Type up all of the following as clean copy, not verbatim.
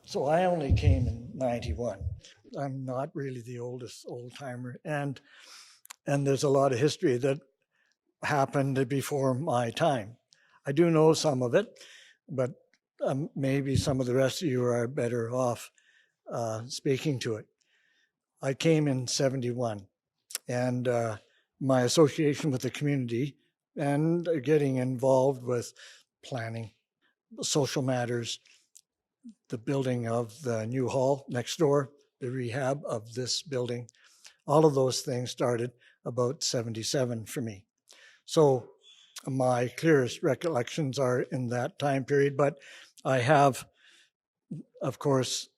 So I only came in 91. I'm not really the oldest old timer, and there's a lot of history that happened before my time. I do know some of it, but maybe some of the rest of you are better off speaking to it. I came in 71, and my association with the community and getting involved with planning, social matters, the building of the new hall next door, the rehab of this building, all of those things started about 77 for me. So my clearest recollections are in that time period, but I have, of course,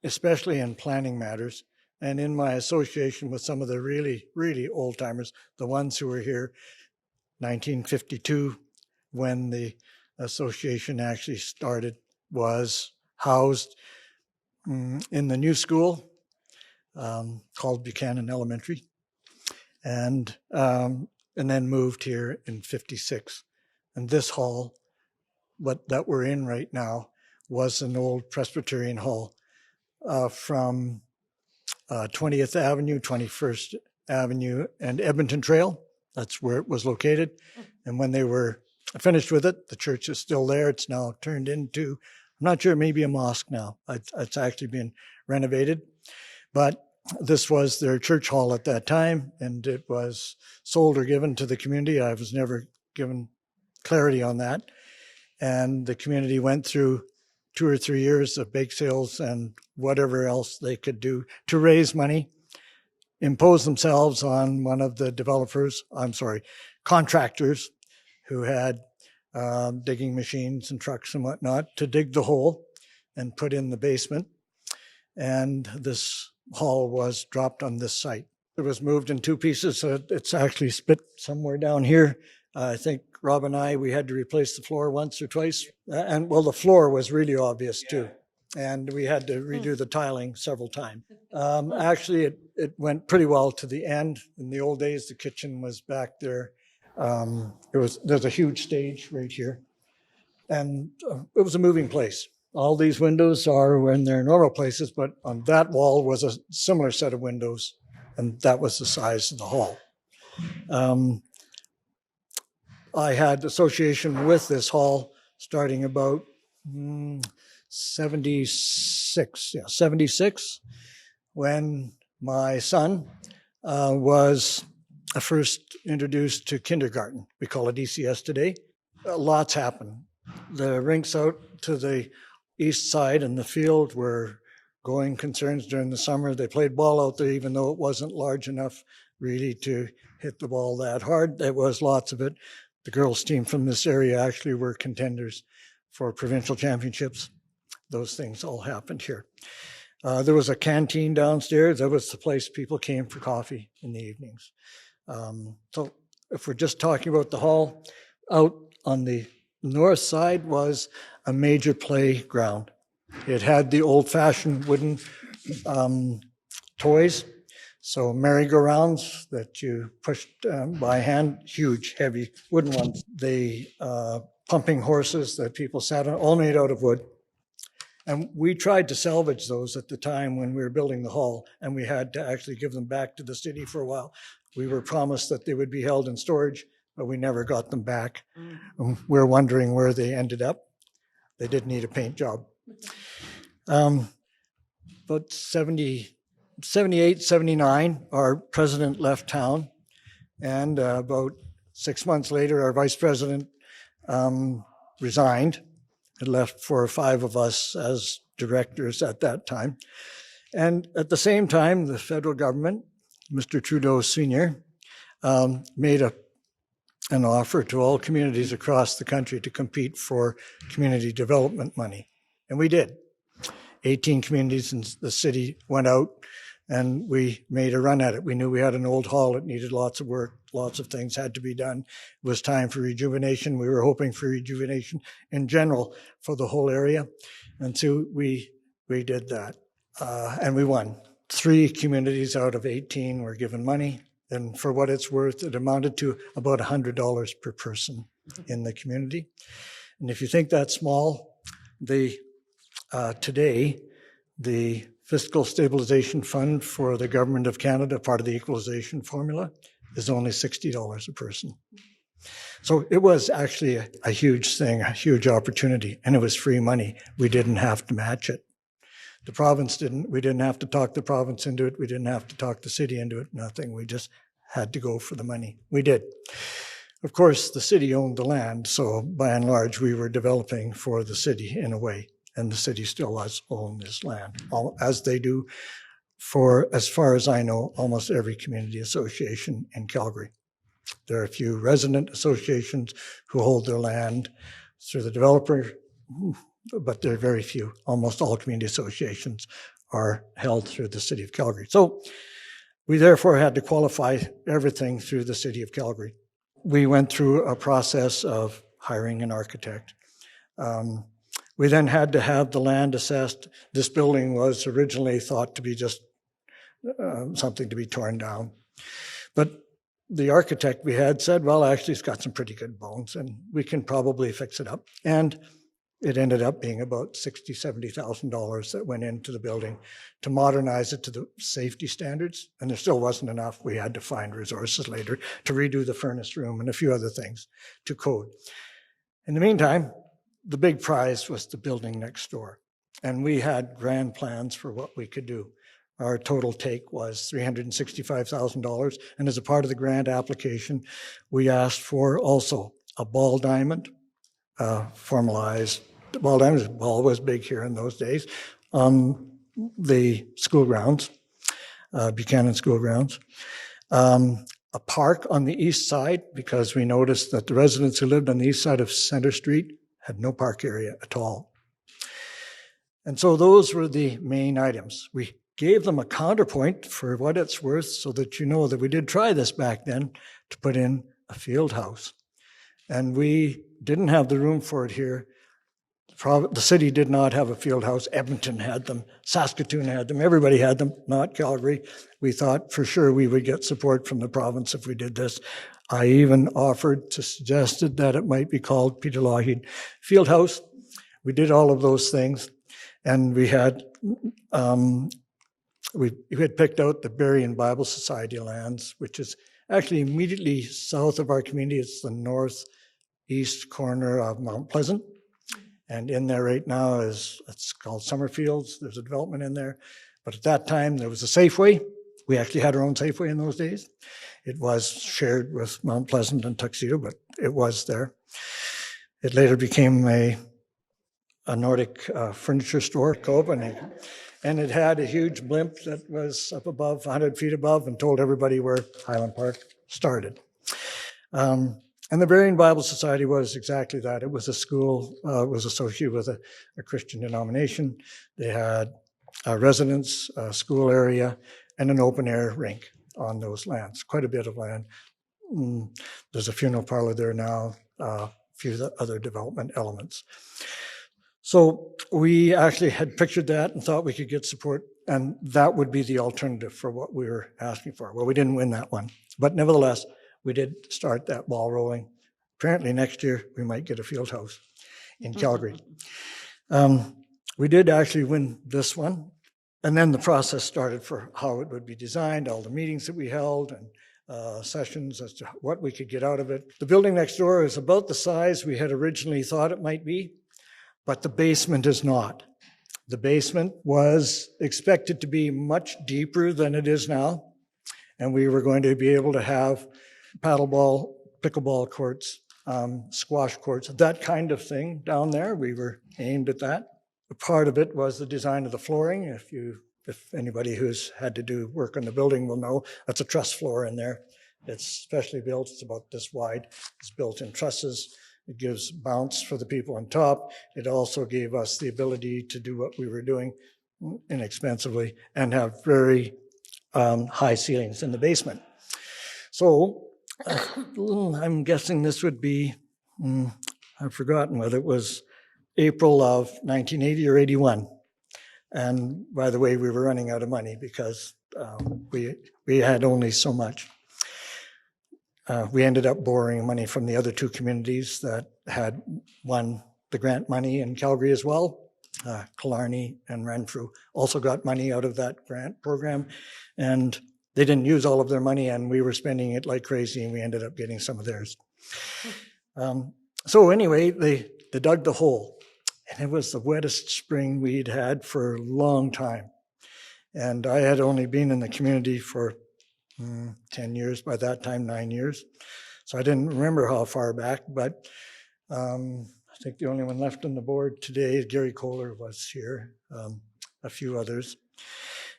especially in planning matters and in my association with some of the really, really old timers, the ones who were here 1952 when the association actually started, was housed in the new school called Buchanan Elementary, and then moved here in 56. And this hall, that we're in right now, was an old Presbyterian hall from 20th Avenue, 21st Avenue, and Edmonton Trail. That's where it was located. And when they were finished with it, the church is still there. It's now turned into, I'm not sure, maybe a mosque now. It's actually been renovated. But this was their church hall at that time, and it was sold or given to the community. I was never given clarity on that. And the community went through 2 or 3 years of bake sales and whatever else they could do to raise money, impose themselves on one of the contractors who had digging machines and trucks and whatnot to dig the hole and put in the basement. And this hall was dropped on this site. It was moved in 2 pieces, so it's actually split somewhere down here. I think Rob and we had to replace the floor once or twice. And well, the floor was really obvious too. And we had to redo the tiling several times. Actually, it went pretty well to the end. In the old days, the kitchen was back there. There's a huge stage right here. And it was a moving place. All these windows are in their normal places, but on that wall was a similar set of windows, and that was the size of the hall. I had association with this hall starting about 76, when my son was first introduced to kindergarten. We call it ECS today. Lots happened. The rinks out to the east side and the field were going concerns during the summer. They played ball out there, even though it wasn't large enough really to hit the ball that hard. There was lots of it. The girls' team from this area actually were contenders for provincial championships. Those things all happened here. There was a canteen downstairs. That was the place people came for coffee in the evenings. So if we're just talking about the hall, out on the north side was a major playground. It had the old-fashioned wooden toys, so merry-go-rounds that you pushed by hand, huge, heavy wooden ones. The pumping horses that people sat on, all made out of wood. And we tried to salvage those at the time when we were building the hall, and we had to actually give them back to the city for a while. We were promised that they would be held in storage, but we never got them back. We're wondering where they ended up. They did need a paint job. About 78, 79, our president left town, and about 6 months later, our vice president resigned. It left 4 or 5 of us as directors at that time. And at the same time, the federal government, Mr. Trudeau Sr., made an offer to all communities across the country to compete for community development money. And we did. 18 communities in the city went out, and we made a run at it. We knew we had an old hall. It needed lots of work. Lots of things had to be done. It was time for rejuvenation. We were hoping for rejuvenation in general for the whole area. And so we did that. And we won. 3 communities out of 18 were given money. And for what it's worth, it amounted to about $100 per person in the community. And if you think that's small, the Today, the Fiscal Stabilization Fund for the Government of Canada, part of the equalization formula, is only $60 a person. So it was actually a huge thing, a huge opportunity, and it was free money. We didn't have to match it. The province didn't, we didn't have to talk the province into it. We didn't have to talk the city into it, nothing. We just had to go for the money. We did. Of course, the city owned the land, so by and large, we were developing for the city in a way, and the city still does own this land, as they do for, as far as I know, almost every community association in Calgary. There are a few resident associations who hold their land through the developer, but there are very few. Almost all community associations are held through the city of Calgary. So we therefore had to qualify everything through the city of Calgary. We went through a process of hiring an architect. We then had to have the land assessed. This building was originally thought to be just something to be torn down. But the architect we had said, well, actually, it's got some pretty good bones, and we can probably fix it up. And it ended up being about $60,000, $70,000 that went into the building to modernize it to the safety standards. And there still wasn't enough. We had to find resources later to redo the furnace room and a few other things to code. In the meantime, the big prize was the building next door. And we had grand plans for what we could do. Our total take was $365,000. And as a part of the grant application, we asked for also a ball diamond, formalized. The ball diamond, the ball was big here in those days, on the school grounds, Buchanan School grounds. A park on the east side, because we noticed that the residents who lived on the east side of Center Street had no park area at all. And so those were the main items. We gave them a counterpoint for what it's worth so that you know that we did try this back then to put in a field house. And we didn't have the room for it here. The city did not have a field house. Edmonton had them. Saskatoon had them. Everybody had them, not Calgary. We thought for sure we would get support from the province if we did this. I even suggested that it might be called Peter Lougheed Field House. We did all of those things. And we had picked out the Berrien Bible Society lands, which is actually immediately south of our community. It's the northeast corner of Mount Pleasant. And in there right now it's called Summerfields. There's a development in there. But at that time, there was a Safeway. We actually had our own Safeway in those days. It was shared with Mount Pleasant and Tuxedo, but it was there. It later became a Nordic furniture store, Copenhagen. And it had a huge blimp that was up above, 100 feet above, and told everybody where Highland Park started. And the Berrien Bible Society was exactly that. It was a school, it was associated with a Christian denomination. They had a residence, a school area, and an open-air rink on those lands, quite a bit of land. There's a funeral parlor there now, a few other development elements. So we actually had pictured that and thought we could get support, and that would be the alternative for what we were asking for. Well, we didn't win that one, but nevertheless, we did start that ball rolling. Apparently next year we might get a field house in Calgary. We did actually win this one, and then the process started for how it would be designed, all the meetings that we held, and sessions as to what we could get out of it. The building next door is about the size we had originally thought it might be, but the basement is not. The basement was expected to be much deeper than it is now, and we were going to be able to have paddleball, pickleball courts, squash courts, that kind of thing down there. We were aimed at that. A part of it was the design of the flooring. If anybody who's had to do work on the building will know, that's a truss floor in there. It's specially built. It's about this wide. It's built in trusses. It gives bounce for the people on top. It also gave us the ability to do what we were doing inexpensively and have very high ceilings in the basement. So I'm guessing this would be, I've forgotten whether it was April of 1980 or 81. And by the way, we were running out of money because we had only so much. We ended up borrowing money from the other two communities that had won the grant money in Calgary as well. Killarney and Renfrew also got money out of that grant program, and they didn't use all of their money, and we were spending it like crazy, and we ended up getting some of theirs. So anyway, they dug the hole, and it was the wettest spring we'd had for a long time. And I had only been in the community for 10 years, by that time, 9 years. So I didn't remember how far back, but I think the only one left on the board today, Gary Kohler was here, a few others.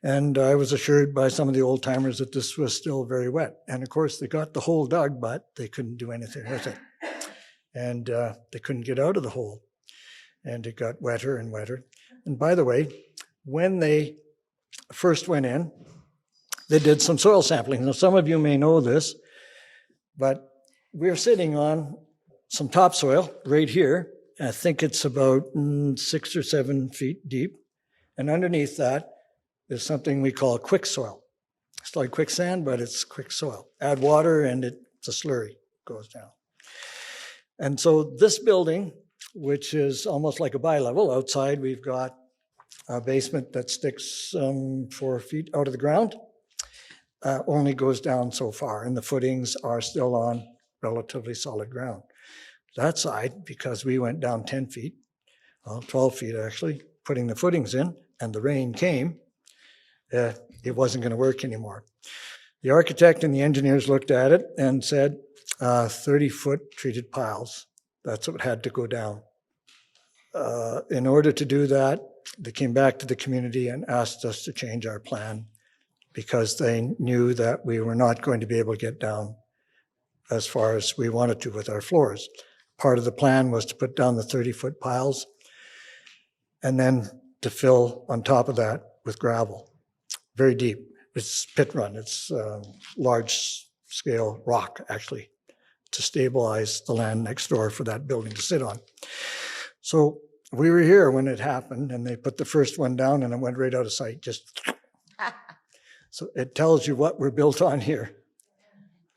And I was assured by some of the old timers that this was still very wet. And of course, they got the hole dug, but they couldn't do anything with it. And they couldn't get out of the hole. And it got wetter and wetter. And by the way, when they first went in, they did some soil sampling. Now, some of you may know this, but we're sitting on some topsoil right here. I think it's about 6 or 7 feet deep. And underneath that is something we call quick soil. It's like quicksand, but it's quick soil. Add water and it's a slurry, goes down. And so this building, which is almost like a bi-level, outside we've got a basement that sticks 4 feet out of the ground, only goes down so far, and the footings are still on relatively solid ground. That side, because we went down 10 feet, well, 12 feet actually, putting the footings in, and the rain came, it wasn't going to work anymore. The architect and the engineers looked at it and said, 30-foot treated piles, that's what had to go down. In order to do that, they came back to the community and asked us to change our plan because they knew that we were not going to be able to get down as far as we wanted to with our floors. Part of the plan was to put down the 30-foot piles and then to fill on top of that with gravel, very deep. It's pit run. It's large-scale rock, actually, to stabilize the land next door for that building to sit on. So we were here when it happened, and they put the first one down, and it went right out of sight. Just so it tells you what we're built on here.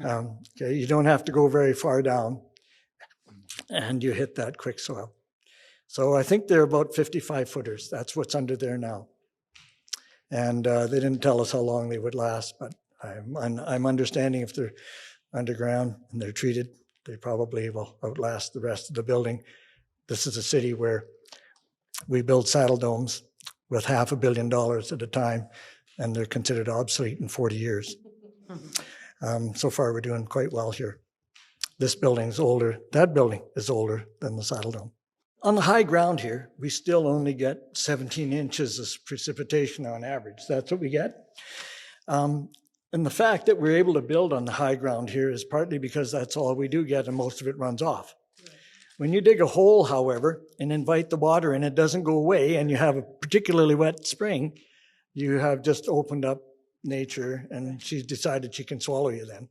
Okay, you don't have to go very far down, and you hit that quick soil. So I think they're about 55 footers. That's what's under there now. And they didn't tell us how long they would last, but I'm understanding if they're underground and they're treated, they probably will outlast the rest of the building. This is a city where we build saddle domes with $500 million at a time, and they're considered obsolete in 40 years. So far, we're doing quite well here. This building's older. That building is older than the saddle dome. On the high ground here, we still only get 17 inches of precipitation on average. That's what we get. And the fact that we're able to build on the high ground here is partly because that's all we do get, and most of it runs off. When you dig a hole, however, and invite the water in, it doesn't go away, and you have a particularly wet spring, you have just opened up nature, and she's decided she can swallow you then.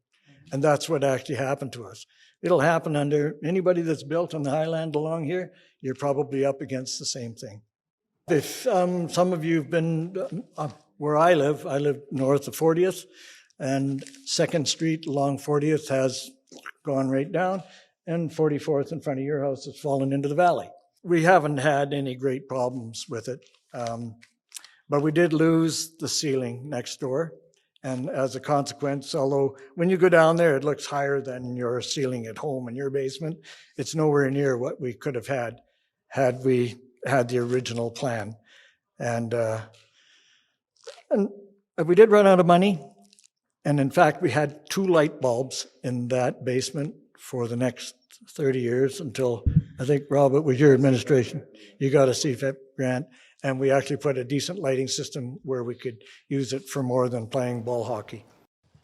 And that's what actually happened to us. It'll happen under anybody that's built on the highland along here, you're probably up against the same thing. If some of you have been where I live north of 40th, and 2nd Street along 40th has gone right down, and 44th in front of your house has fallen into the valley. We haven't had any great problems with it, but we did lose the ceiling next door. And as a consequence, although when you go down there, it looks higher than your ceiling at home in your basement, it's nowhere near what we could have had we had the original plan. And we did run out of money. And in fact, we had 2 light bulbs in that basement for the next 30 years until, I think, Rob, it was your administration. You got a CFIP grant, and we actually put a decent lighting system where we could use it for more than playing ball hockey.